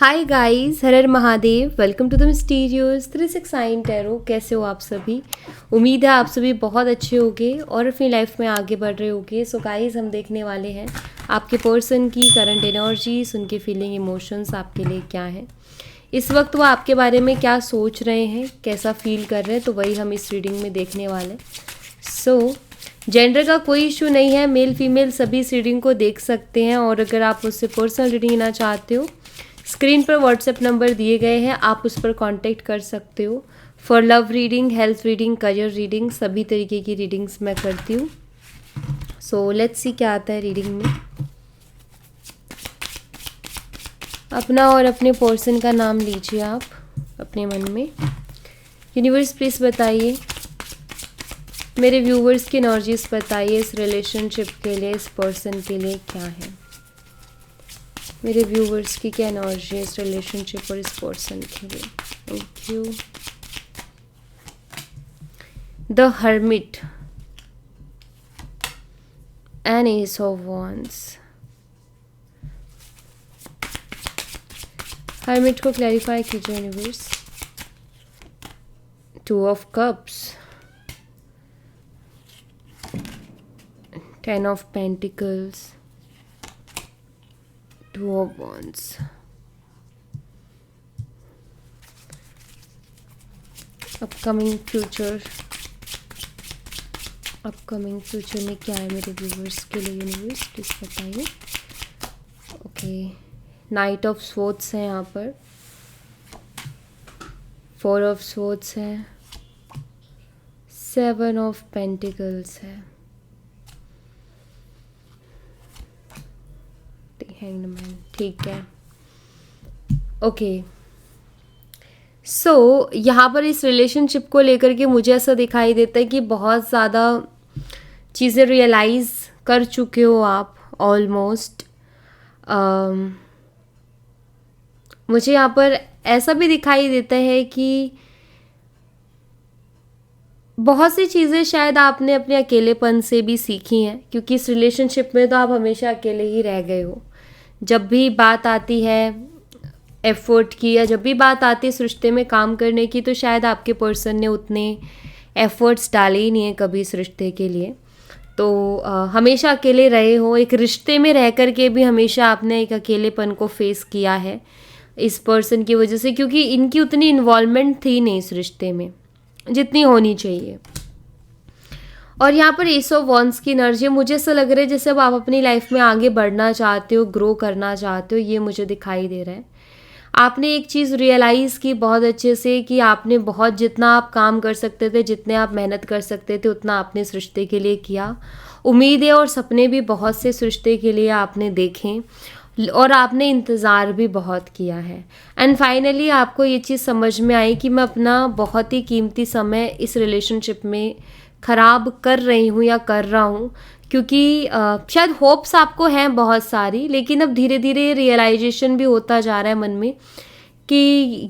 हाय guys, हर हर Mahadev. Welcome to the mysterious 369 tarot. कैसे हो आप सभी? उम्मीद है आप सभी बहुत अच्छे होंगे और अपनी लाइफ में आगे बढ़ रहे होंगे। सो गाइस, हम देखने वाले हैं आपके पर्सन की करंट एनर्जीज, उनके फीलिंग, इमोशंस आपके लिए क्या है इस वक्त, वो आपके बारे में क्या सोच रहे हैं, कैसा फील कर रहे हैं, तो वही हम इस रीडिंग में देखने वाले। सो जेंडर का कोई इशू नहीं है, मेल फीमेल सभी इस रीडिंग को देख सकते हैं। और अगर आप उससे पर्सनल रीडिंग लेना चाहते हो, स्क्रीन पर व्हाट्सएप नंबर दिए गए हैं, आप उस पर कांटेक्ट कर सकते हो। For love reading, health reading, career reading, सभी तरीके की रीडिंग्स मैं करती हूँ। सो लेट्स सी क्या आता है रीडिंग में। अपना और अपने पर्सन का नाम लीजिए आप अपने मन में। यूनिवर्स प्लीज बताइए, मेरे व्यूवर्स की एनर्जीज बताइए इस रिलेशनशिप के लिए, इस पर्सन के लिए क्या है। मेरे व्यूवर्स की क्या एनर्जी है इस रिलेशनशिप और इस पर्सन के लिए। Thank you. The hermit and S of wands. Hermit को क्लैरिफाई कीजिए universe. Two of cups, 10 of Pentacles, 2 of Wands, upcoming future में क्या है मेरे व्यूवर्स के लिए यूनिवर्स प्लीज बताइए। ओके, नाइट ऑफ स्वॉर्ड्स है यहाँ पर, 4 ऑफ स्वॉर्ड्स है, 7 ऑफ पेंटिकल्स है, हैंग्ड मैन। ठीक है, ओके। सो यहाँ पर इस रिलेशनशिप को लेकर के मुझे ऐसा दिखाई देता है कि बहुत ज़्यादा चीज़ें रियलाइज़ कर चुके हो आप ऑलमोस्ट। मुझे यहाँ पर ऐसा भी दिखाई देता है कि बहुत सी चीज़ें शायद आपने अपने अकेलेपन से भी सीखी हैं, क्योंकि इस रिलेशनशिप में तो आप हमेशा अकेले ही रह गए हो। जब भी बात आती है एफर्ट की, या जब भी बात आती है इस रिश्ते में काम करने की, तो शायद आपके पर्सन ने उतने एफर्ट्स डाले ही नहीं है कभी इस रिश्ते के लिए। तो हमेशा अकेले रहे हो, एक रिश्ते में रह कर के भी हमेशा आपने एक अकेलेपन को फेस किया है इस पर्सन की वजह से, क्योंकि इनकी उतनी इन्वॉल्वमेंट थी नहीं इस रिश्ते में जितनी होनी चाहिए। और यहाँ पर एस ऑफ वॉन्ड्स की एनर्जी, मुझे ऐसा लग रहा है जैसे अब आप अपनी लाइफ में आगे बढ़ना चाहते हो, ग्रो करना चाहते हो, ये मुझे दिखाई दे रहा है। आपने एक चीज़ रियलाइज़ की बहुत अच्छे से कि आपने बहुत, जितना आप काम कर सकते थे, जितने आप मेहनत कर सकते थे, उतना आपने इस रिश्ते के लिए किया। उम्मीदें और सपने भी बहुत से इस रिश्ते के लिए आपने देखे और आपने इंतज़ार भी बहुत किया है। एंड फाइनली आपको ये चीज़ समझ में आई कि मैं अपना बहुत ही कीमती समय इस रिलेशनशिप में ख़राब कर रही हूँ या कर रहा हूँ, क्योंकि शायद होप्स आपको हैं बहुत सारी, लेकिन अब धीरे धीरे रियलाइजेशन भी होता जा रहा है मन में कि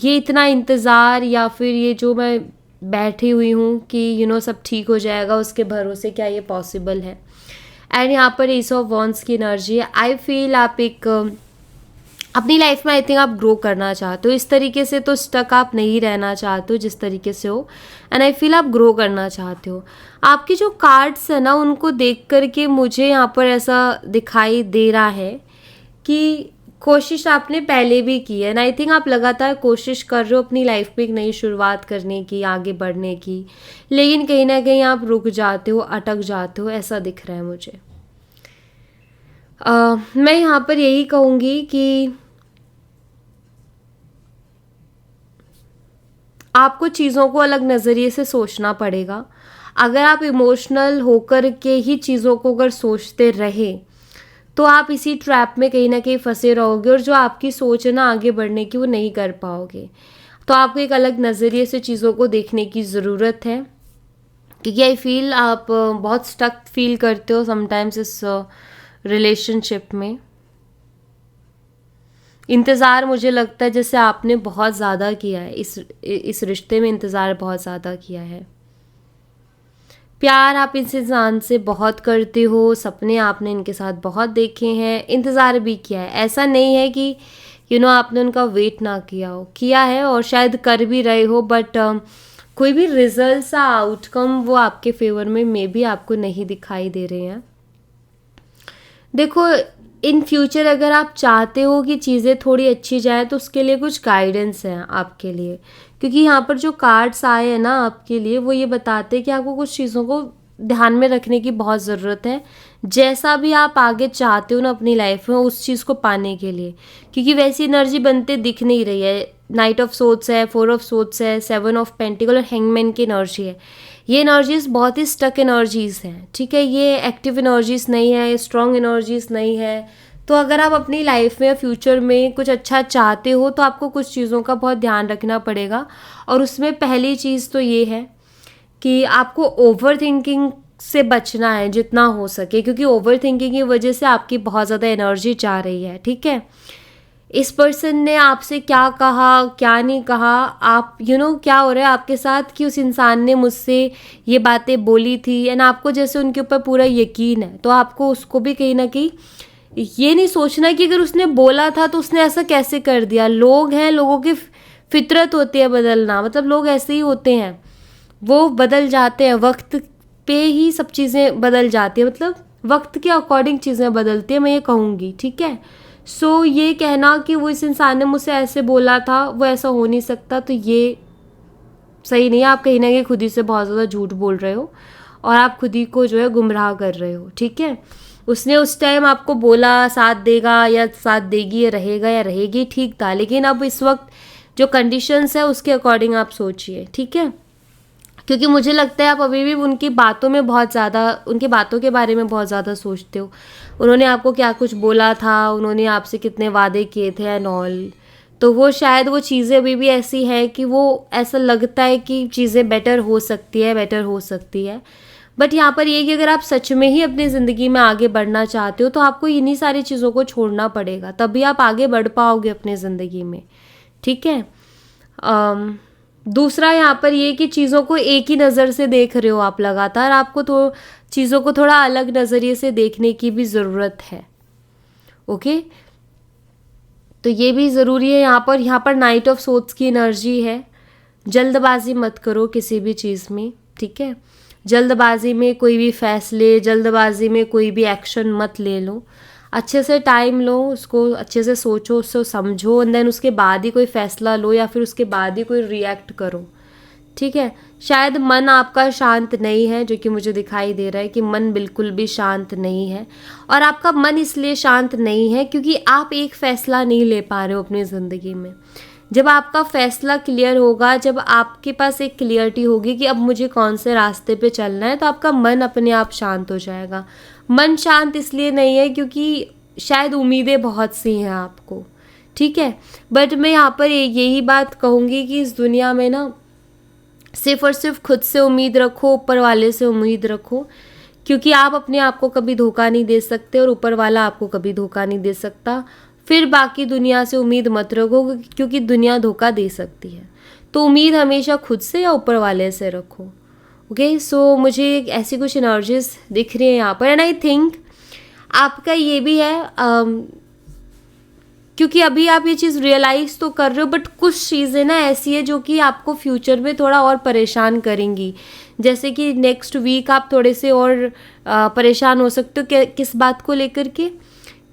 ये इतना इंतज़ार, या फिर ये जो मैं बैठी हुई हूँ कि सब ठीक हो जाएगा, उसके भरोसे क्या ये पॉसिबल है। एंड यहाँ पर एस ऑफ वॉन्ड्स की एनर्जी है। आई फील आप एक अपनी लाइफ में, आई थिंक आप ग्रो करना चाहते हो। इस तरीके से तो स्टक आप नहीं रहना चाहते हो जिस तरीके से हो, एंड आई फील आप ग्रो करना चाहते हो। आपके जो कार्ड्स है ना, उनको देख करके मुझे यहाँ पर ऐसा दिखाई दे रहा है कि कोशिश आपने पहले भी की है, एंड आई थिंक आप लगातार कोशिश कर रहे हो अपनी लाइफ में एक नई शुरुआत करने की, आगे बढ़ने की, लेकिन कहीं ना कहीं आप रुक जाते हो, अटक जाते हो, ऐसा दिख रहा है मुझे। मैं यहाँ पर यही कहूँगी कि आपको चीज़ों को अलग नज़रिए से सोचना पड़ेगा। अगर आप इमोशनल होकर के ही चीज़ों को अगर सोचते रहे, तो आप इसी ट्रैप में कहीं ना कहीं फंसे रहोगे, और जो आपकी सोच है ना आगे बढ़ने की, वो नहीं कर पाओगे। तो आपको एक अलग नज़रिए से चीज़ों को देखने की ज़रूरत है, क्योंकि आई फील आप बहुत स्टक फील करते हो समटाइम्स इस रिलेशनशिप में। इंतज़ार मुझे लगता है जैसे आपने बहुत ज़्यादा किया है इस रिश्ते में, इंतज़ार बहुत ज़्यादा किया है। प्यार आप इस इंसान से बहुत करते हो, सपने आपने इनके साथ बहुत देखे हैं, इंतज़ार भी किया है। ऐसा नहीं है कि आपने उनका वेट ना किया हो, किया है और शायद कर भी रहे हो, बट कोई भी रिजल्ट सा आउटकम वो आपके फेवर में मे बी आपको नहीं दिखाई दे रहे हैं। देखो, इन फ्यूचर अगर आप चाहते हो कि चीज़ें थोड़ी अच्छी जाए तो उसके लिए कुछ गाइडेंस है आपके लिए, क्योंकि यहाँ पर जो कार्ड्स आए हैं ना आपके लिए, वो ये बताते हैं कि आपको कुछ चीज़ों को ध्यान में रखने की बहुत ज़रूरत है, जैसा भी आप आगे चाहते हो ना अपनी लाइफ में उस चीज़ को पाने के लिए, क्योंकि वैसी एनर्जी बनते दिख नहीं रही है। नाइट ऑफ सोट्स है, 4 ऑफ सोट्स है, 7 ऑफ पेंटिकल और हैंगमैन की एनर्जी है। ये एनर्जीज बहुत ही स्टक एनर्जीज हैं, ठीक है, ये एक्टिव एनर्जीज नहीं है, स्ट्रॉन्ग एनर्जीज नहीं है। तो अगर आप अपनी लाइफ में या फ्यूचर में कुछ अच्छा चाहते हो तो आपको कुछ चीज़ों का बहुत ध्यान रखना पड़ेगा, और उसमें पहली चीज़ तो ये है कि आपको ओवर थिंकिंग से बचना है जितना हो सके, क्योंकि ओवर थिंकिंग की वजह से आपकी बहुत ज़्यादा एनर्जी जा रही है, ठीक है। इस पर्सन ने आपसे क्या कहा, क्या नहीं कहा, आप क्या हो रहा है आपके साथ कि उस इंसान ने मुझसे ये बातें बोली थी एंड आपको जैसे उनके ऊपर पूरा यकीन है, तो आपको उसको भी कहीं ना कहीं ये नहीं सोचना कि अगर उसने बोला था तो उसने ऐसा कैसे कर दिया। लोग हैं, लोगों की फितरत होती है बदलना, मतलब लोग ऐसे ही होते हैं, वो बदल जाते हैं, वक्त पे ही सब चीज़ें बदल जाती है, मतलब वक्त के अकॉर्डिंग चीज़ें बदलती है, मैं ये कहूँगी, ठीक है। सो ये कहना कि वो इस इंसान ने मुझसे ऐसे बोला था, वो ऐसा हो नहीं सकता, तो ये सही नहीं है। आप कहीं ना कहीं खुद ही से बहुत ज़्यादा झूठ बोल रहे हो और आप खुद ही को जो है गुमराह कर रहे हो, ठीक है। उसने उस टाइम आपको बोला साथ देगा या साथ देगी या रहेगा या रहेगी, ठीक था, लेकिन अब इस वक्त जो कंडीशंस है उसके अकॉर्डिंग आप सोचिए, ठीक है। क्योंकि मुझे लगता है आप अभी भी उनकी बातों में बहुत ज़्यादा, उनकी बातों के बारे में बहुत ज़्यादा सोचते हो। उन्होंने आपको क्या कुछ बोला था, उन्होंने आपसे कितने वादे किए थे एंड ऑल, तो वो शायद वो चीज़ें अभी भी ऐसी हैं कि वो ऐसा लगता है कि चीज़ें बेटर हो सकती है, बेटर हो सकती है। बट यहाँ पर ये कि अगर आप सच में ही अपनी ज़िंदगी में आगे बढ़ना चाहते हो तो आपको इन्हीं सारी चीज़ों को छोड़ना पड़ेगा, तभी आप आगे बढ़ पाओगे अपनी ज़िंदगी में, ठीक है। दूसरा यहाँ पर ये कि चीज़ों को एक ही नज़र से देख रहे हो आप लगातार, आपको तो चीज़ों को थोड़ा अलग नज़रिए से देखने की भी ज़रूरत है, ओके। तो ये भी ज़रूरी है। यहाँ पर नाइट ऑफ सोट्स की एनर्जी है। जल्दबाजी मत करो किसी भी चीज़ में, ठीक है। जल्दबाजी में कोई भी फैसले, जल्दबाजी में कोई भी एक्शन मत ले लो, अच्छे से टाइम लो, उसको अच्छे से सोचो, उसको समझो एंड देन उसके बाद ही कोई फ़ैसला लो या फिर उसके बाद ही कोई रिएक्ट करो, ठीक है। शायद मन आपका शांत नहीं है, जो कि मुझे दिखाई दे रहा है कि मन बिल्कुल भी शांत नहीं है, और आपका मन इसलिए शांत नहीं है क्योंकि आप एक फ़ैसला नहीं ले पा रहे हो अपनी ज़िंदगी में। जब आपका फ़ैसला क्लियर होगा, जब आपके पास एक क्लियरिटी होगी कि अब मुझे कौन से रास्ते पे चलना है, तो आपका मन अपने आप शांत हो जाएगा। मन शांत इसलिए नहीं है क्योंकि शायद उम्मीदें बहुत सी हैं आपको, ठीक है। बट मैं यहाँ पर यही बात कहूँगी कि इस दुनिया में ना सिर्फ और सिर्फ खुद से उम्मीद रखो, ऊपर वाले से उम्मीद रखो, क्योंकि आप अपने आप को कभी धोखा नहीं दे सकते और ऊपर वाला आपको कभी धोखा नहीं दे सकता। फिर बाकी दुनिया से उम्मीद मत रखो, क्योंकि दुनिया धोखा दे सकती है। तो उम्मीद हमेशा खुद से या ऊपर वाले से रखो, ओके। सो मुझे ऐसी कुछ एनर्जीज दिख रही है यहाँ पर, एंड आई थिंक आपका ये भी है, क्योंकि अभी आप ये चीज़ रियलाइज़ तो कर रहे हो, बट कुछ चीज़ें ना ऐसी है जो कि आपको फ्यूचर में थोड़ा और परेशान करेंगी। जैसे कि नेक्स्ट वीक आप थोड़े से और परेशान हो सकते हो किस बात को लेकर के,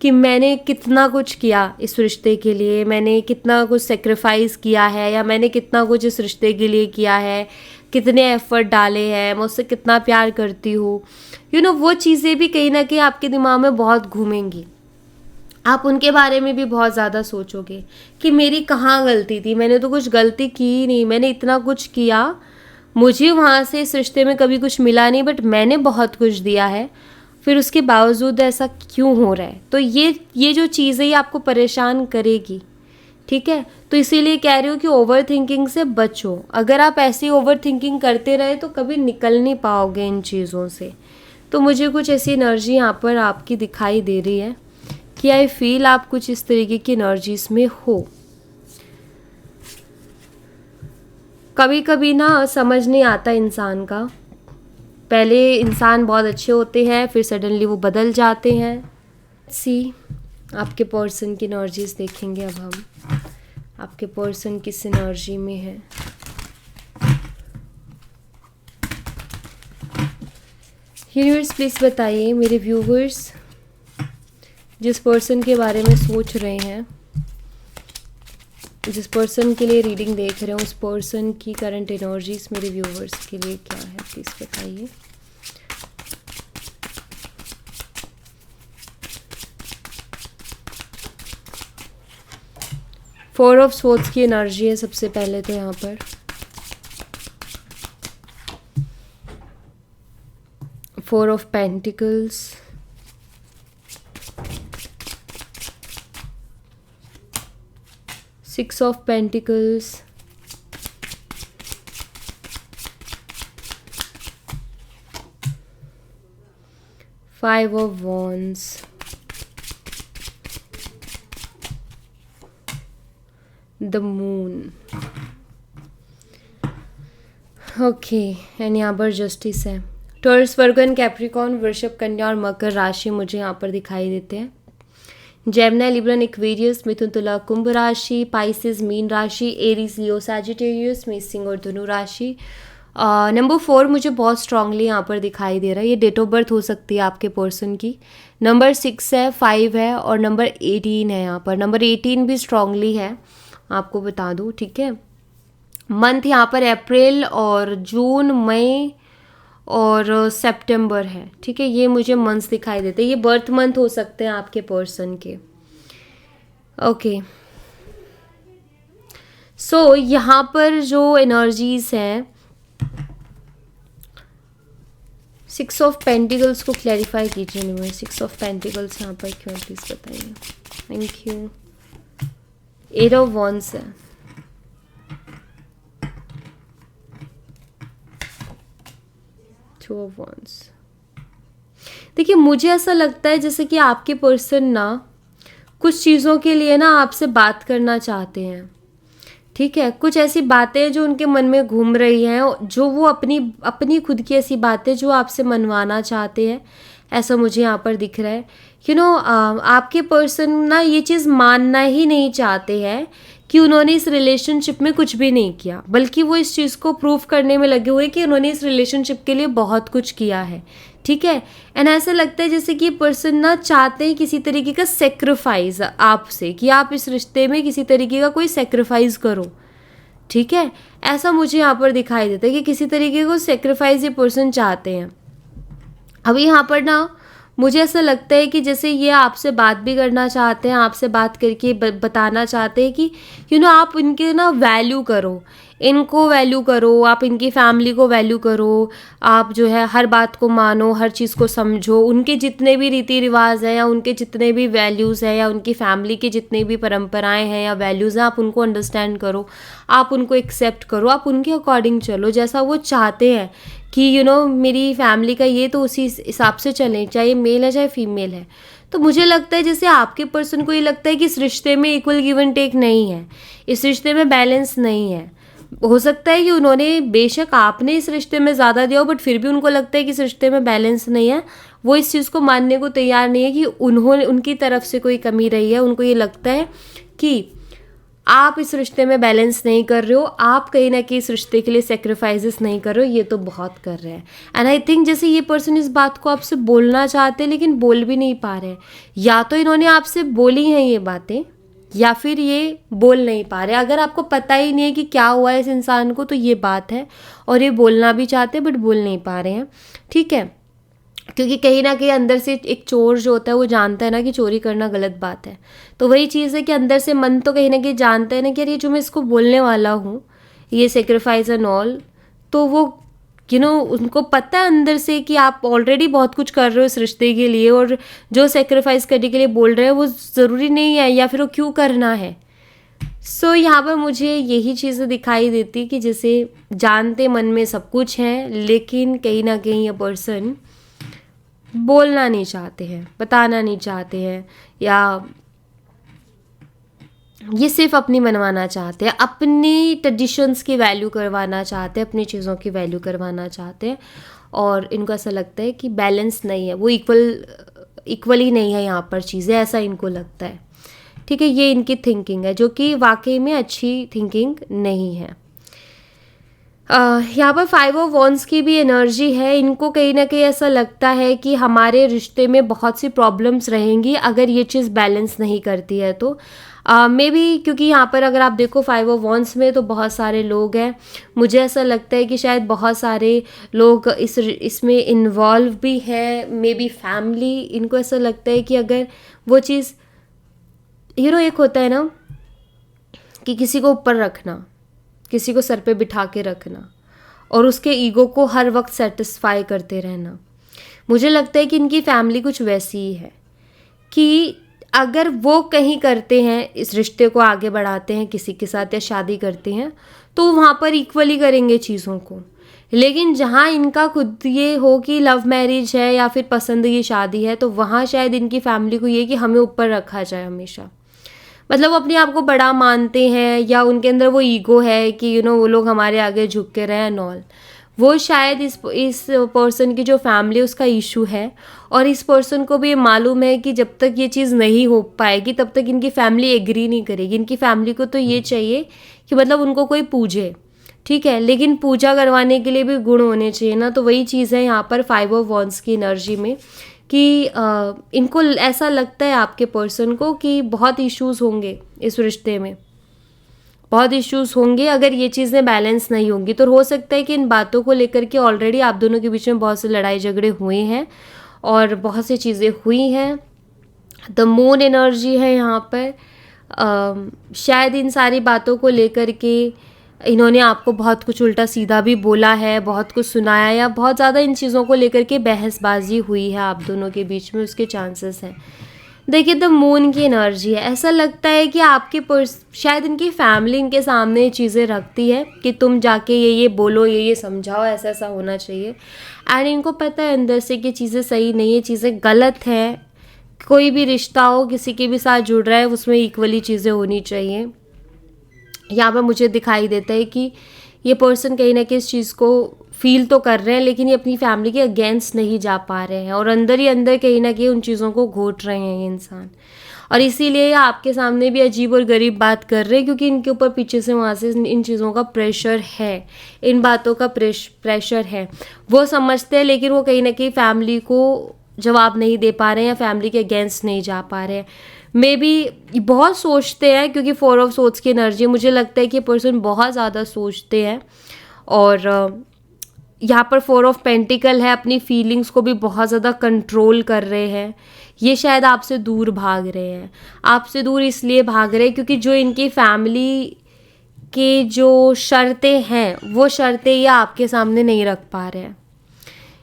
कि मैंने कितना कुछ किया इस रिश्ते के लिए, मैंने कितना कुछ सेक्रीफाइस किया है, या मैंने कितना कुछ इस रिश्ते के लिए किया है, कितने एफर्ट डाले हैं, मैं उससे कितना प्यार करती हूँ। वो चीज़ें भी कहीं ना कहीं आपके दिमाग में बहुत घूमेंगी। आप उनके बारे में भी बहुत ज़्यादा सोचोगे कि मेरी कहाँ गलती थी, मैंने तो कुछ गलती की ही नहीं, मैंने इतना कुछ किया, मुझे वहाँ से इस रिश्ते में कभी कुछ मिला नहीं, बट मैंने बहुत कुछ दिया है, फिर उसके बावजूद ऐसा क्यों हो रहा है। तो ये जो चीज़ है ये आपको परेशान करेगी, ठीक है। तो इसीलिए कह रही हूँ कि ओवर थिंकिंग से बचो। अगर आप ऐसी ओवर थिंकिंग करते रहे तो कभी निकल नहीं पाओगे इन चीज़ों से। तो मुझे कुछ ऐसी एनर्जी यहाँ पर आपकी दिखाई दे रही है कि आई फील आप कुछ इस तरीके की एनर्जीज में हो। कभी कभी ना समझ नहीं आता इंसान का, पहले इंसान बहुत अच्छे होते हैं फिर सडनली वो बदल जाते हैं। सी आपके पर्सन की एनर्जीज देखेंगे अब हम, आपके पर्सन किस एनर्जी में है। यूनिवर्स प्लीज़ बताइए मेरे व्यूवर्स जिस पर्सन के बारे में सोच रहे हैं, जिस पर्सन के लिए रीडिंग देख रहे हो, उस पर्सन की करंट एनर्जीज मेरे व्यूवर्स के लिए क्या है, प्लीज़ बताइए। फोर ऑफ स्वॉर्ड्स की एनर्जी है सबसे पहले तो यहाँ पर। Four of pentacles, six of pentacles, five of wands, the moon. Okay, and यहाँ पर जस्टिस है। टॉरस, वर्गो एंड कैप्रिकॉर्न, वृषभ, कन्या और मकर राशि मुझे यहाँ पर दिखाई देते हैं। जेमिनी, लिब्रा, एक्वेरियस, मिथुन, तुला, कुंभ राशि, पाइसेस, मीन राशि, एरीज, लियो, सैजिटेरियस, मेष, सिंह और धनु राशि। नंबर 4 मुझे बहुत स्ट्रांगली यहाँ पर दिखाई दे रहा है। ये डेट ऑफ बर्थ हो सकती है आपके पर्सन की। नंबर 6 है, 5 है और नंबर 18 है। यहाँ पर नंबर 18 भी स्ट्रांगली है, आपको बता दूँ, ठीक है। मंथ यहाँ पर अप्रैल और जून, मई और सितंबर है, ठीक है। ये मुझे मंथ्स दिखाई देते हैं, ये बर्थ मंथ हो सकते हैं आपके पर्सन के। ओके, सो यहाँ पर जो एनर्जीज हैं, 6 ऑफ पेंटिकल्स को क्लैरिफाई कीजिए यूनिवर्स। 6 ऑफ पेंटिकल्स यहाँ पर क्यों, प्लीज बताइए। Thank you. 8 ऑफ वॉन्ड्स है, टू ऑफ वॉन्ड्स। देखिए, मुझे ऐसा लगता है जैसे कि आपके पर्सन ना कुछ चीज़ों के लिए ना आपसे बात करना चाहते हैं, ठीक है। कुछ ऐसी बातें जो उनके मन में घूम रही हैं, जो वो अपनी खुद की ऐसी बातें जो आपसे मनवाना चाहते हैं, ऐसा मुझे यहाँ पर दिख रहा है। आपके पर्सन ना ये चीज़ मानना ही नहीं चाहते हैं कि उन्होंने इस रिलेशनशिप में कुछ भी नहीं किया, बल्कि वो इस चीज़ को प्रूव करने में लगे हुए कि उन्होंने इस रिलेशनशिप के लिए बहुत कुछ किया है, ठीक है। एंड ऐसा लगता है जैसे कि पर्सन ना चाहते हैं किसी तरीके का सेक्रीफाइस आपसे, कि आप इस रिश्ते में किसी तरीके का कोई सेक्रीफाइस करो, ठीक है। ऐसा मुझे यहाँ पर दिखाई देता है कि किसी तरीके को सेक्रीफाइस ये पर्सन चाहते हैं। अभी यहाँ पर ना मुझे ऐसा लगता है कि जैसे ये आपसे बात भी करना चाहते हैं, आपसे बात करके बताना चाहते हैं कि आप इनके ना वैल्यू करो, इनको वैल्यू करो, आप इनकी फैमिली को वैल्यू करो, आप जो है हर बात को मानो, हर चीज़ को समझो, उनके जितने भी रीति रिवाज हैं या उनके जितने भी वैल्यूज़ हैं या उनकी फैमिली की जितनी भी परंपराएं हैं या वैल्यूज़ हैं, आप उनको अंडरस्टैंड करो, आप उनको एक्सेप्ट करो, आप उनके अकॉर्डिंग चलो जैसा वो चाहते हैं कि मेरी फैमिली का ये, तो उसी हिसाब से चलें, चाहे मेल है चाहे फीमेल है। तो मुझे लगता है जैसे आपके पर्सन को ये लगता है कि इस रिश्ते में इक्वल गिव एंड टेक नहीं है, इस रिश्ते में बैलेंस नहीं है। हो सकता है कि उन्होंने, बेशक आपने इस रिश्ते में ज़्यादा दिया हो, बट फिर भी उनको लगता है कि इस रिश्ते में बैलेंस नहीं है। वो इस चीज़ को मानने को तैयार नहीं है कि उनकी तरफ से कोई कमी रही है। उनको ये लगता है कि आप इस रिश्ते में बैलेंस नहीं कर रहे हो, आप कहीं ना कहीं इस रिश्ते के लिए सेक्रीफाइसेस नहीं कर रहे हो, ये तो बहुत कर रहे हैं। एंड आई थिंक जैसे ये पर्सन इस बात को आपसे बोलना चाहते हैं लेकिन बोल भी नहीं पा रहे हैं, या तो इन्होंने आपसे बोली हैं ये बातें या फिर ये बोल नहीं पा रहे। अगर आपको पता ही नहीं है कि क्या हुआ है इस इंसान को, तो ये बात है, और ये बोलना भी चाहते हैं बट बोल नहीं पा रहे हैं, ठीक है। क्योंकि कहीं ना कहीं अंदर से एक चोर जो होता है वो जानता है ना कि चोरी करना गलत बात है। तो वही चीज़ है कि अंदर से मन तो कहीं ना कहीं जानता है ना कि यार ये जो मैं इसको बोलने वाला हूँ, ये सेक्रीफाइस एंड ऑल, तो वो उनको पता है अंदर से कि आप ऑलरेडी बहुत कुछ कर रहे हो इस रिश्ते के लिए, और जो सेक्रीफाइस करने के लिए बोल रहे हैं वो ज़रूरी नहीं है, या फिर वो क्यों करना है। सो यहाँ पर मुझे यही चीज़ें दिखाई देती कि जैसे जानते मन में सब कुछ है, लेकिन कहीं ना कहीं ये पर्सन बोलना नहीं चाहते हैं, बताना नहीं चाहते हैं, या ये सिर्फ अपनी मनवाना चाहते हैं, अपनी ट्रेडिशंस की वैल्यू करवाना चाहते हैं, अपनी चीज़ों की वैल्यू करवाना चाहते हैं। और इनको ऐसा लगता है कि बैलेंस नहीं है, वो इक्वल इक्वली नहीं है यहाँ पर चीज़ें, ऐसा इनको लगता है। ठीक है, ये इनकी थिंकिंग है जो कि वाकई में अच्छी थिंकिंग नहीं है। यहाँ पर 5 ऑफ वॉन्ड्स की भी एनर्जी है। इनको कहीं ना कहीं ऐसा लगता है कि हमारे रिश्ते में बहुत सी प्रॉब्लम्स रहेंगी अगर ये चीज़ बैलेंस नहीं करती है तो। मे बी क्योंकि यहाँ पर अगर आप देखो 5 ऑफ वॉन्ड्स में तो बहुत सारे लोग हैं, मुझे ऐसा लगता है कि शायद बहुत सारे लोग इसमें इन्वॉल्व भी हैं, मे बी फैमिली। इनको ऐसा लगता है कि अगर वो चीज़ एक होता है ना कि किसी को ऊपर रखना, किसी को सर पे बिठा के रखना और उसके ईगो को हर वक्त सेटिस्फाई करते रहना। मुझे लगता है कि इनकी फैमिली कुछ वैसी ही है कि अगर वो कहीं करते हैं, इस रिश्ते को आगे बढ़ाते हैं किसी के साथ या शादी करते हैं, तो वहाँ पर इक्वली करेंगे चीज़ों को। लेकिन जहाँ इनका खुद ये हो कि लव मैरिज है या फिर पसंद की शादी है, तो वहाँ शायद इनकी फैमिली को ये कि हमें ऊपर रखा जाए हमेशा। मतलब वो अपने आप को बड़ा मानते हैं या उनके अंदर वो ईगो है कि वो लोग हमारे आगे झुक के रहें एंड ऑल। वो शायद इस पर्सन की जो फैमिली उसका इशू है, और इस पर्सन को भी ये मालूम है कि जब तक ये चीज़ नहीं हो पाएगी तब तक इनकी फैमिली एग्री नहीं करेगी। इनकी फैमिली को तो ये चाहिए कि मतलब उनको कोई पूजे, ठीक है, लेकिन पूजा करवाने के लिए भी गुण होने चाहिए ना। तो वही चीज़ है यहाँ पर 5 ऑफ वॉन्ड्स की एनर्जी में कि इनको ऐसा लगता है आपके पर्सन को कि बहुत इश्यूज़ होंगे इस रिश्ते में, बहुत इश्यूज़ होंगे अगर ये चीज़ें बैलेंस नहीं होंगी। तो हो सकता है कि इन बातों को लेकर के ऑलरेडी आप दोनों के बीच में बहुत से लड़ाई झगड़े हुए हैं और बहुत सी चीज़ें हुई हैं। द मून एनर्जी है यहाँ पर। शायद इन सारी बातों को लेकर के इन्होंने आपको बहुत कुछ उल्टा सीधा भी बोला है, बहुत कुछ सुनाया, या बहुत ज़्यादा इन चीज़ों को लेकर के बहसबाजी हुई है आप दोनों के बीच में, उसके चांसेस हैं। देखिए, द मून की एनर्जी है। ऐसा लगता है कि आपके शायद इनकी फैमिली इनके सामने चीज़ें रखती है कि तुम जाके ये बोलो, ये समझाओ, ऐसा ऐसा होना चाहिए। एंड इनको पता है अंदर से कि चीज़ें सही नहीं है, चीज़ें गलत हैं। कोई भी रिश्ता हो, किसी के भी साथ जुड़ रहा है, उसमें इक्वली चीज़ें होनी चाहिए। यहाँ पर मुझे दिखाई देता है कि ये पर्सन कहीं ना कहीं इस चीज़ को फील तो कर रहे हैं, लेकिन ये अपनी फैमिली के अगेंस्ट नहीं जा पा रहे हैं और अंदर ही अंदर कहीं ना कहीं उन चीज़ों को घोट रहे हैं ये इंसान। और इसीलिए आपके सामने भी अजीब और गरीब बात कर रहे हैं, क्योंकि इनके ऊपर पीछे से वहाँ से इन चीज़ों का प्रेशर है, इन बातों का प्रेशर है। वो समझते हैं, लेकिन वो कहीं ना कहीं फैमिली को जवाब नहीं दे पा रहे हैं या फैमिली के अगेंस्ट नहीं जा पा रहे हैं। मे बी बहुत सोचते हैं, क्योंकि 4 ऑफ सोर्ड्स की एनर्जी, मुझे लगता है कि पर्सन बहुत ज़्यादा सोचते हैं। और यहाँ पर 4 ऑफ पेंटिकल है, अपनी फीलिंग्स को भी बहुत ज़्यादा कंट्रोल कर रहे हैं। ये शायद आपसे दूर भाग रहे हैं। आपसे दूर इसलिए भाग रहे हैं क्योंकि जो इनकी फैमिली के जो शर्तें हैं, वो शर्तें ये आपके सामने नहीं रख पा रहे हैं।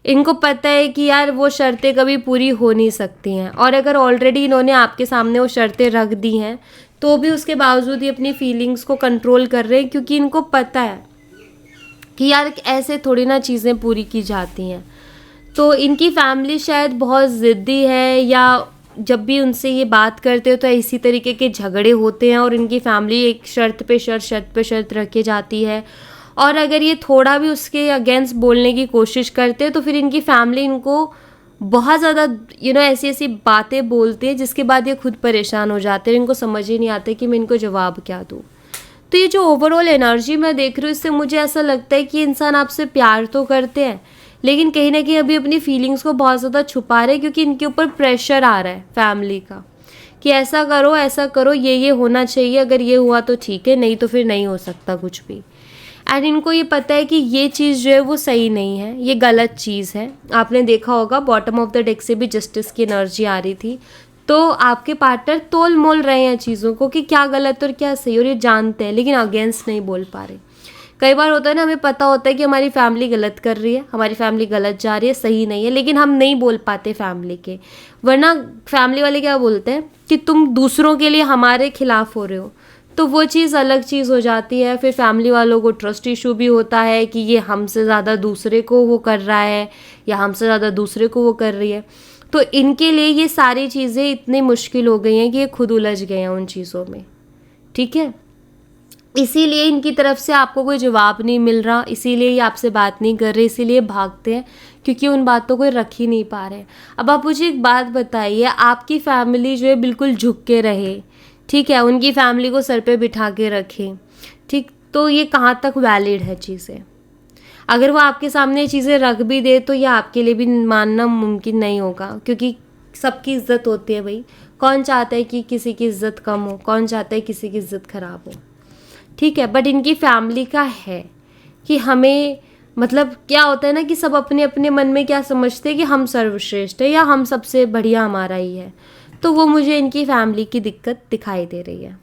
इनको पता है कि यार वो शर्तें कभी पूरी हो नहीं सकती हैं, और अगर ऑलरेडी इन्होंने आपके सामने वो शर्तें रख दी हैं तो भी उसके बावजूद ये अपनी फीलिंग्स को कंट्रोल कर रहे हैं, क्योंकि इनको पता है कि यार ऐसे थोड़ी ना चीज़ें पूरी की जाती हैं। तो इनकी फैमिली शायद बहुत ज़िद्दी है, या जब भी उनसे ये बात करते हो तो इसी तरीके के झगड़े होते हैं और इनकी फैमिली एक शर्त पे शर्त रख के जाती है। और अगर ये थोड़ा भी उसके अगेंस्ट बोलने की कोशिश करते हैं तो फिर इनकी फैमिली इनको बहुत ज़्यादा ऐसी ऐसी बातें बोलती है जिसके बाद ये खुद परेशान हो जाते हैं। इनको समझ ही नहीं आते कि मैं इनको जवाब क्या दूँ। तो ये जो ओवरऑल एनर्जी मैं देख रही हूँ, इससे मुझे ऐसा लगता है कि इंसान आपसे प्यार तो करते हैं, लेकिन कहीं ना कहीं अभी अपनी फीलिंग्स को बहुत ज़्यादा छुपा रहे हैं, क्योंकि इनके ऊपर प्रेशर आ रहा है फैमिली का कि ऐसा करो, ये होना चाहिए, अगर ये हुआ तो ठीक है, नहीं तो फिर नहीं हो सकता कुछ भी। एंड इनको ये पता है कि ये चीज़ जो है वो सही नहीं है, ये गलत चीज़ है। आपने देखा होगा बॉटम ऑफ द डेक से भी जस्टिस की एनर्जी आ रही थी, तो आपके पार्टनर तोल मोल रहे हैं चीज़ों को कि क्या गलत और क्या सही, और ये जानते हैं लेकिन अगेंस्ट नहीं बोल पा रहे। कई बार होता है ना, हमें पता होता है कि हमारी फैमिली गलत कर रही है, हमारी फैमिली गलत जा रही है, सही नहीं है, लेकिन हम नहीं बोल पाते फैमिली के। वरना फैमिली वाले क्या बोलते हैं कि तुम दूसरों के लिए हमारे खिलाफ हो रहे हो, तो वो चीज़ अलग चीज़ हो जाती है। फिर फैमिली वालों को ट्रस्ट इशू भी होता है कि ये हमसे ज़्यादा दूसरे को वो कर रहा है या हमसे ज़्यादा दूसरे को वो कर रही है। तो इनके लिए ये सारी चीज़ें इतनी मुश्किल हो गई हैं कि ये खुद उलझ गए हैं उन चीज़ों में, ठीक है। इसीलिए इनकी तरफ से आपको कोई जवाब नहीं मिल रहा, इसीलिए ये आपसे बात नहीं कर रहे, इसीलिए भागते हैं, क्योंकि उन बातों को रख ही नहीं पा रहे। अब आप मुझे एक बात बताइए, आपकी फैमिली जो है बिल्कुल झुक के रहे, ठीक है, उनकी फैमिली को सर पे बिठा के रखे, ठीक, तो ये कहाँ तक वैलिड है चीज़ें? अगर वो आपके सामने ये चीज़ें रख भी दे तो ये आपके लिए भी मानना मुमकिन नहीं होगा, क्योंकि सबकी इज्जत होती है भाई। कौन चाहता है कि किसी की इज्जत कम हो, कौन चाहता है किसी की इज्जत खराब हो, ठीक है। बट इनकी फैमिली का है कि हमें, मतलब क्या होता है ना कि सब अपने अपने मन में क्या समझते हैं कि हम सर्वश्रेष्ठ है या हम सबसे बढ़िया हमारा ही है। तो वो मुझे इनकी फैमिली की दिक्कत दिखाई दे रही है,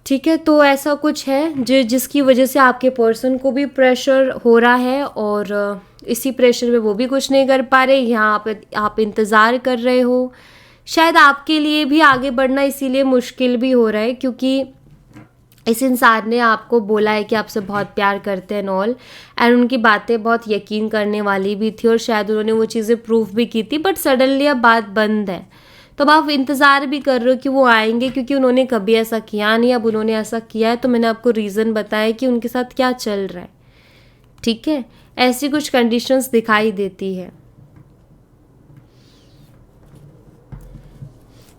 ठीक है। तो ऐसा कुछ है जिसकी वजह से आपके पर्सन को भी प्रेशर हो रहा है, और इसी प्रेशर में वो भी कुछ नहीं कर पा रहे। यहाँ आप इंतज़ार कर रहे हो, शायद आपके लिए भी आगे बढ़ना इसीलिए मुश्किल भी हो रहा है, क्योंकि इस इंसान ने आपको बोला है कि आपसे बहुत प्यार करते हैं ऑल, एंड उनकी बातें बहुत यकीन करने वाली भी थी, और शायद उन्होंने वो चीज़ें प्रूफ भी की थी, बट सडनली अब बात बंद है। तो अब आप इंतज़ार भी कर रहे हो कि वो आएंगे, क्योंकि उन्होंने कभी ऐसा किया नहीं, अब उन्होंने ऐसा किया है, तो मैंने आपको रीज़न बताया कि उनके साथ क्या चल रहा है, ठीक है। ऐसी कुछ कंडीशंस दिखाई देती है।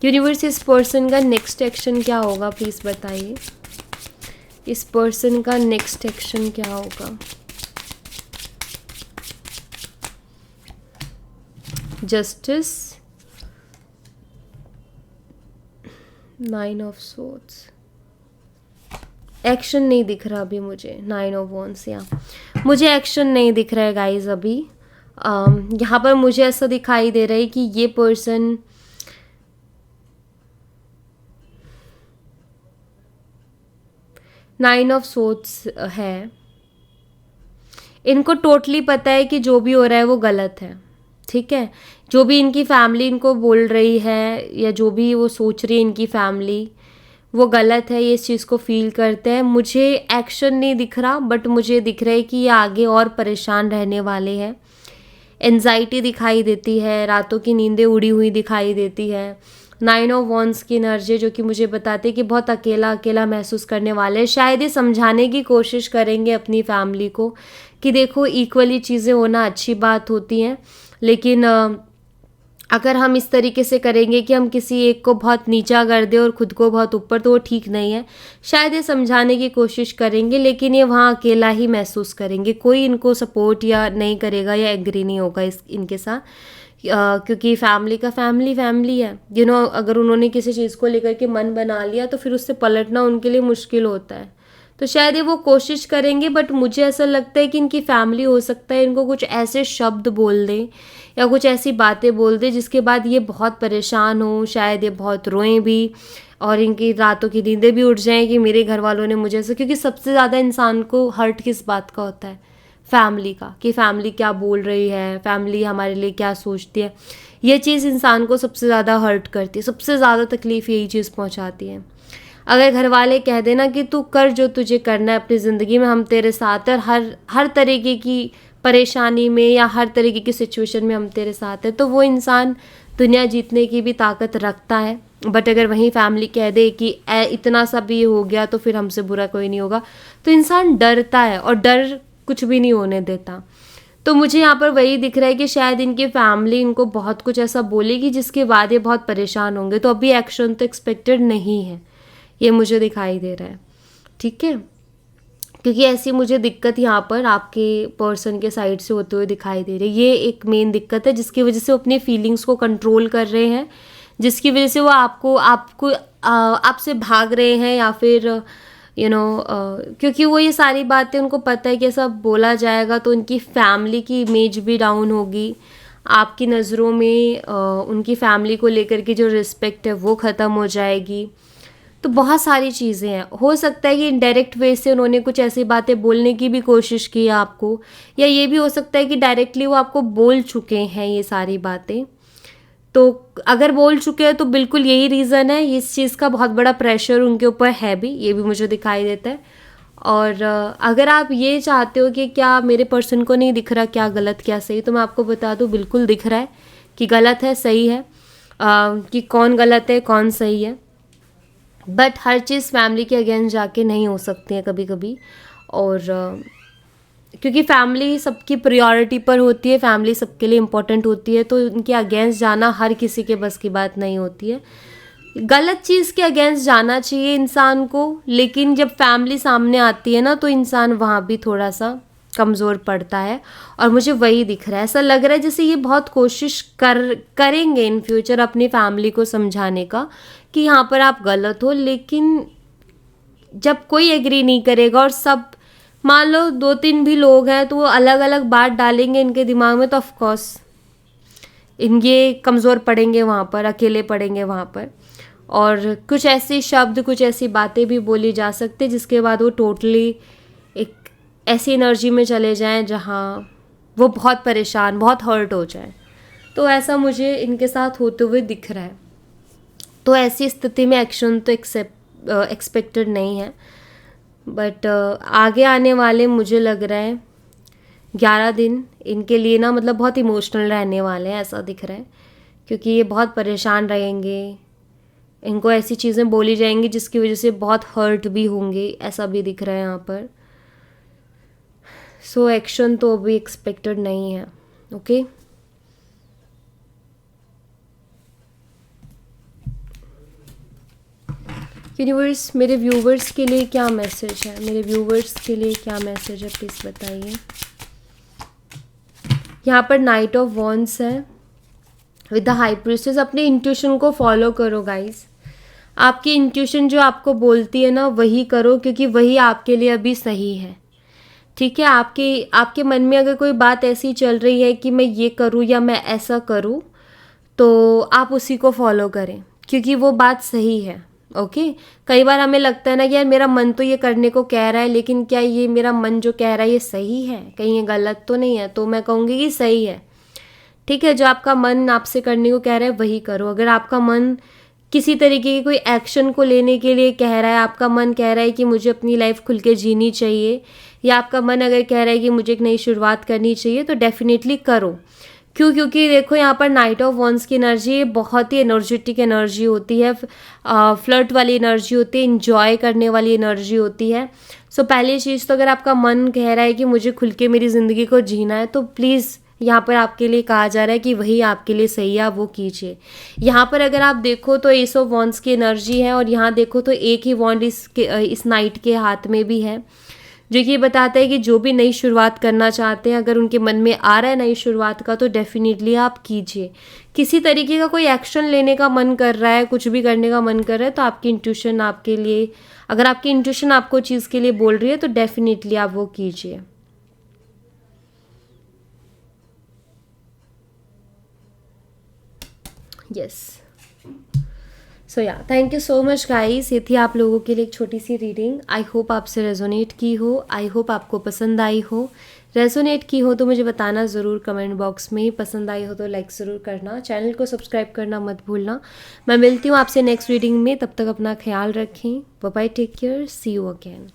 यूनिवर्स, इस पर्सन का नेक्स्ट एक्शन क्या होगा, प्लीज़ बताइए। इस पर्सन का नेक्स्ट एक्शन क्या होगा? जस्टिस, 9 ऑफ सोर्ड्स, एक्शन नहीं दिख रहा अभी मुझे। 9 ऑफ वॉन्ड्स, यहाँ मुझे एक्शन नहीं दिख रहा है गाइज अभी। यहाँ पर मुझे ऐसा दिखाई दे रहा है कि ये पर्सन नाइन ऑफ सोर्ड्स है, इनको टोटली पता है कि जो भी हो रहा है वो गलत है, ठीक है। जो भी इनकी फैमिली इनको बोल रही है या जो भी वो सोच रही है इनकी फैमिली, वो गलत है, ये इस चीज़ को फील करते हैं। मुझे एक्शन नहीं दिख रहा, बट मुझे दिख रहा है कि ये आगे और परेशान रहने वाले हैं। एंजाइटी दिखाई देती है, रातों की नींदें उड़ी हुई दिखाई देती है। 9 ऑफ वॉन्ड्स की एनर्जी जो कि मुझे बताते हैं कि बहुत अकेला अकेला महसूस करने वाले हैं। शायद ये समझाने की कोशिश करेंगे अपनी फैमिली को कि देखो इक्वली चीज़ें होना अच्छी बात होती हैं, लेकिन अगर हम इस तरीके से करेंगे कि हम किसी एक को बहुत नीचा कर दें और ख़ुद को बहुत ऊपर, तो वो ठीक नहीं है। शायद ये समझाने की कोशिश करेंगे, लेकिन ये वहाँ अकेला ही महसूस करेंगे, कोई इनको सपोर्ट या नहीं करेगा या एग्री नहीं होगा इनके साथ, क्योंकि फैमिली का फैमिली है। अगर उन्होंने किसी चीज़ को लेकर के मन बना लिया तो फिर उससे पलटना उनके लिए मुश्किल होता है। तो शायद ये वो कोशिश करेंगे, बट मुझे ऐसा लगता है कि इनकी फैमिली हो सकता है इनको कुछ ऐसे शब्द बोल दे या कुछ ऐसी बातें बोल दे जिसके बाद ये बहुत परेशान हो, शायद ये बहुत रोएं भी, और इनकी रातों की नींदें भी उठ जाएं कि मेरे घर वालों ने मुझे ऐसा, क्योंकि सबसे ज़्यादा इंसान को हर्ट किस बात का होता है? फैमिली का, कि फैमिली क्या बोल रही है, फैमिली हमारे लिए क्या सोचती है। ये चीज़ इंसान को सबसे ज़्यादा हर्ट करती है, सबसे ज़्यादा तकलीफ़ यही चीज़ पहुंचाती है। अगर घर वाले कह देना कि तू कर जो तुझे करना है अपनी ज़िंदगी में, हम तेरे साथ हैं, हर तरीके की परेशानी में या हर तरीके की सिचुएशन में हम तेरे साथ हैं, तो वो इंसान दुनिया जीतने की भी ताकत रखता है। बट अगर वहीं फैमिली कह दे कि इतना सा भी हो गया तो फिर हमसे बुरा कोई नहीं होगा, तो इंसान डरता है, और डर कुछ भी नहीं होने देता। तो मुझे यहाँ पर वही दिख रहा है कि शायद इनकी फैमिली इनको बहुत कुछ ऐसा बोलेगी जिसके बाद ये बहुत परेशान होंगे, तो अभी एक्शन तो एक्सपेक्टेड नहीं है, ये मुझे दिखाई दे रहा है, ठीक है। क्योंकि ऐसी मुझे दिक्कत यहाँ पर आपके पर्सन के साइड से होते हुए दिखाई दे रही है। ये एक मेन दिक्कत है जिसकी वजह से वो अपनी फीलिंग्स को कंट्रोल कर रहे हैं, जिसकी वजह से वो आपसे भाग रहे हैं, या फिर क्योंकि वो ये सारी बातें उनको पता है कि ऐसा बोला जाएगा तो उनकी फैमिली की इमेज भी डाउन होगी, आपकी नज़रों में उनकी फैमिली को लेकर के जो रिस्पेक्ट है वो ख़त्म हो जाएगी। तो बहुत सारी चीज़ें हैं। हो सकता है कि इनडायरेक्ट वे से उन्होंने कुछ ऐसी बातें बोलने की भी कोशिश की है आपको, या ये भी हो सकता है कि डायरेक्टली वो आपको बोल चुके हैं ये सारी बातें। तो अगर बोल चुके हैं तो बिल्कुल यही रीज़न है, इस चीज़ का बहुत बड़ा प्रेशर उनके ऊपर है भी, ये भी मुझे दिखाई देता है। और अगर आप ये चाहते हो कि क्या मेरे पर्सन को नहीं दिख रहा क्या गलत क्या सही, तो मैं आपको बता दूं बिल्कुल दिख रहा है कि गलत है सही है, कि कौन गलत है कौन सही है, बट हर चीज़ फैमिली के अगेंस्ट जाके नहीं हो सकती है कभी कभी। और क्योंकि फैमिली सबकी प्रायोरिटी पर होती है, फैमिली सबके लिए इम्पोर्टेंट होती है, तो उनके अगेंस्ट जाना हर किसी के बस की बात नहीं होती है। गलत चीज़ के अगेंस्ट जाना चाहिए इंसान को, लेकिन जब फैमिली सामने आती है ना तो इंसान वहाँ भी थोड़ा सा कमज़ोर पड़ता है। और मुझे वही दिख रहा है, ऐसा लग रहा है जैसे ये बहुत कोशिश करेंगे इन फ्यूचर अपनी फैमिली को समझाने का कि यहाँ पर आप गलत हो, लेकिन जब कोई एग्री नहीं करेगा और सब, मान लो 2-3 भी लोग हैं तो वो अलग अलग बात डालेंगे इनके दिमाग में, तो ऑफ कोर्स ये कमज़ोर पड़ेंगे वहाँ पर, अकेले पड़ेंगे वहाँ पर। और कुछ ऐसे शब्द, कुछ ऐसी बातें भी बोली जा सकती जिसके बाद वो टोटली एक ऐसी एनर्जी में चले जाएं जहाँ वो बहुत परेशान, बहुत हर्ट हो जाए। तो ऐसा मुझे इनके साथ होते हुए दिख रहा है। तो ऐसी स्थिति में एक्शन तो एक्सपेक्टेड नहीं है, बट आगे आने वाले मुझे लग रहा है 11 दिन इनके लिए ना मतलब बहुत इमोशनल रहने वाले हैं, ऐसा दिख रहा है। क्योंकि ये बहुत परेशान रहेंगे, इनको ऐसी चीज़ें बोली जाएंगी जिसकी वजह से बहुत हर्ट भी होंगे, ऐसा भी दिख रहा है यहाँ पर। सो एक्शन तो अभी एक्सपेक्टेड नहीं है। ओके, यूनिवर्स मेरे व्यूवर्स के लिए क्या मैसेज है, मेरे व्यूवर्स के लिए क्या मैसेज है, प्लीज़ बताइए। यहाँ पर नाइट ऑफ वॉन्ड्स है विद द हाई प्रीस्टेस। अपने इंट्यूशन को फॉलो करो गाइस, आपकी इंट्यूशन जो आपको बोलती है ना वही करो, क्योंकि वही आपके लिए अभी सही है। ठीक है, आपके मन में अगर कोई बात ऐसी चल रही है कि मैं ये करूँ या मैं ऐसा करूँ, तो आप उसी को फॉलो करें, क्योंकि वो बात सही है। ओके, कई बार हमें लगता है ना कि यार मेरा मन तो ये करने को कह रहा है, लेकिन क्या ये मेरा मन जो कह रहा है ये सही है, कहीं ये गलत तो नहीं है? तो मैं कहूँगी कि सही है। ठीक है, जो आपका मन आपसे करने को कह रहा है वही करो। अगर आपका मन किसी तरीके की कोई एक्शन को लेने के लिए कह रहा है, आपका मन कह रहा है कि मुझे अपनी लाइफ खुल के जीनी चाहिए, या आपका मन अगर कह रहा है कि मुझे एक नई शुरुआत करनी चाहिए, तो डेफिनेटली करो। क्यों? क्योंकि देखो यहाँ पर नाइट ऑफ वॉन्ड्स की एनर्जी बहुत ही एनर्जेटिक एनर्जी होती है, फ्लर्ट वाली एनर्जी होती है, इंजॉय करने वाली एनर्जी होती है। सो पहली चीज़ तो अगर आपका मन कह रहा है कि मुझे खुल के मेरी ज़िंदगी को जीना है, तो प्लीज़ यहाँ पर आपके लिए कहा जा रहा है कि वही आपके लिए सही है, आप वो कीजिए। यहाँ पर अगर आप देखो तो एस ऑफ वॉन्ड्स की एनर्जी है, और यहाँ देखो तो एक ही वॉन्ड इस नाइट के हाथ में भी है, जो कि बताता है कि जो भी नई शुरुआत करना चाहते हैं, अगर उनके मन में आ रहा है नई शुरुआत का, तो डेफिनेटली आप कीजिए। किसी तरीके का कोई एक्शन लेने का मन कर रहा है, कुछ भी करने का मन कर रहा है, तो आपकी इंट्यूशन आपके लिए, अगर आपकी इंट्यूशन आपको चीज़ के लिए बोल रही है, तो डेफिनेटली आप वो कीजिए। यस, सो या thank you so much guys, ये थी आप लोगों के लिए एक छोटी सी रीडिंग। आई होप आपसे रेजोनेट की हो, आई होप आपको पसंद आई हो। रेजोनेट की हो तो मुझे बताना ज़रूर कमेंट बॉक्स में, पसंद आई हो तो लाइक ज़रूर करना, चैनल को सब्सक्राइब करना मत भूलना। मैं मिलती हूँ आपसे नेक्स्ट रीडिंग में, तब तक अपना ख्याल रखें। Bye bye, take care, see you again.